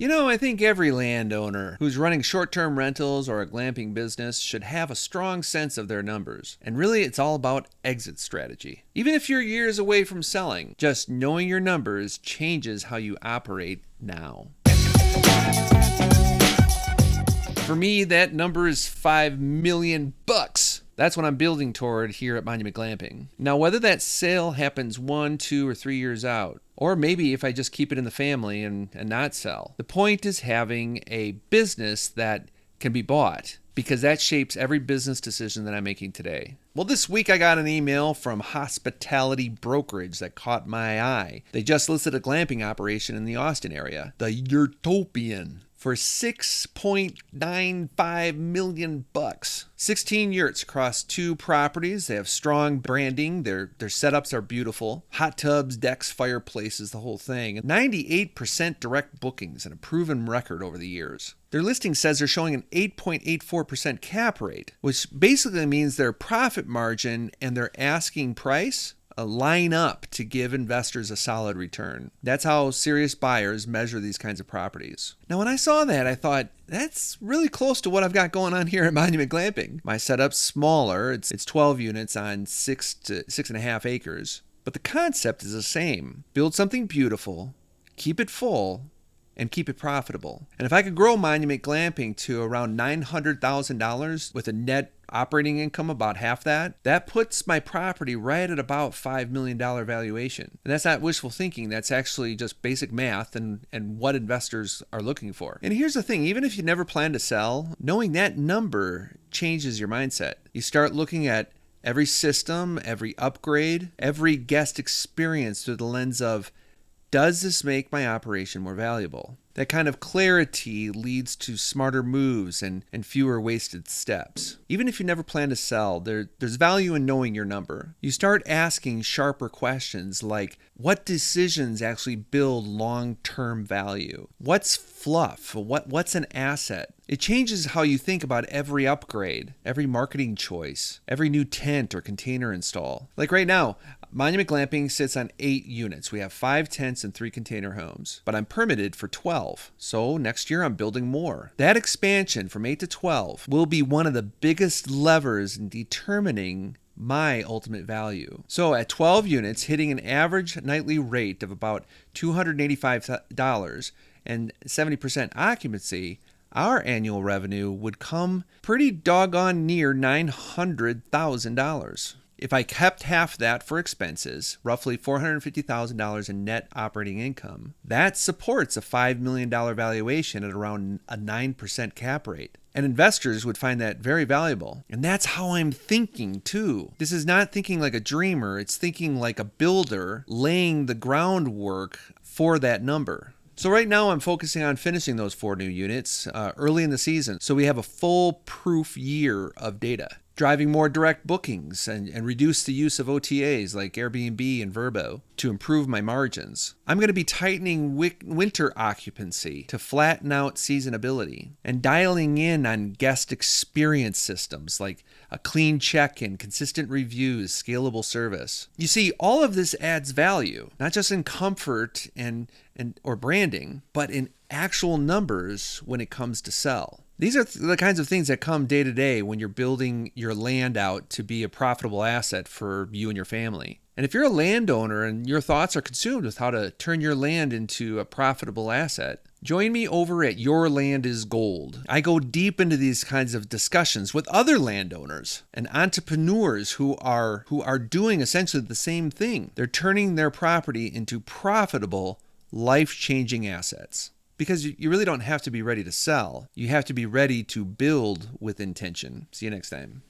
I think every landowner who's running short-term rentals or a glamping business should have a strong sense of their numbers. And really, it's all about exit strategy. Even if you're years away from selling, just knowing your numbers changes how you operate now. For me, that number is $5 million. That's what I'm building toward here at Monument Glamping. Now, whether that sale happens 1, 2, or 3 years out, or maybe if I just keep it in the family and not sell, the point is having a business that can be bought, because that shapes every business decision that I'm making today. Well, this week I got an email from Hospitality Brokerage that caught my eye. They just listed a glamping operation in the Austin area, the Yurtopian, for $6.95 million. 16 yurts across 2 properties. They have strong branding. Their setups are beautiful. Hot tubs, decks, fireplaces, the whole thing. 98% direct bookings and a proven record over the years. Their listing says they're showing an 8.84% cap rate, which basically means their profit margin and their asking price line up to give investors a solid return. That's how serious buyers measure these kinds of properties. Now, when I saw that, I thought, that's really close to what I've got going on here at Monument Glamping. My setup's smaller. It's 12 units on 6 to 6.5 acres. But the concept is the same. Build something beautiful, keep it full, and keep it profitable. And if I could grow Monument Glamping to around $900,000 with a net operating income about half that puts my property right at about $5 million valuation. And that's not wishful thinking. That's actually just basic math and what investors are looking for. And here's the thing, even if you never plan to sell, knowing that number changes your mindset. You start looking at every system, every upgrade, every guest experience through the lens of, does this make my operation more valuable? That kind of clarity leads to smarter moves and fewer wasted steps. Even if you never plan to sell, there's value in knowing your number. You start asking sharper questions like, what decisions actually build long-term value? What's fluff? What's an asset? It changes how you think about every upgrade, every marketing choice, every new tent or container install. Like right now, Monument Glamping sits on 8 units. We have 5 tents and 3 container homes, but I'm permitted for 12. So next year I'm building more. That expansion from 8 to 12 will be one of the biggest levers in determining my ultimate value. So at 12 units, hitting an average nightly rate of about $285 and 70% occupancy, our annual revenue would come pretty doggone near $900,000. If I kept half that for expenses, roughly $450,000 in net operating income, that supports a $5 million valuation at around a 9% cap rate. And investors would find that very valuable. And that's how I'm thinking too. This is not thinking like a dreamer, it's thinking like a builder laying the groundwork for that number. So right now I'm focusing on finishing those 4 new units early in the season, so we have a foolproof year of data. Driving more direct bookings and reduce the use of OTAs like Airbnb and Vrbo to improve my margins. I'm going to be tightening winter occupancy to flatten out seasonability and dialing in on guest experience systems like a clean check-in, consistent reviews, scalable service. You see, all of this adds value, not just in comfort or branding, but in actual numbers when it comes to sell. These are the kinds of things that come day to day when you're building your land out to be a profitable asset for you and your family. And if you're a landowner and your thoughts are consumed with how to turn your land into a profitable asset, join me over at Your Land is Gold. I go deep into these kinds of discussions with other landowners and entrepreneurs who are doing essentially the same thing. They're turning their property into profitable, life-changing assets. Because you really don't have to be ready to sell. You have to be ready to build with intention. See you next time.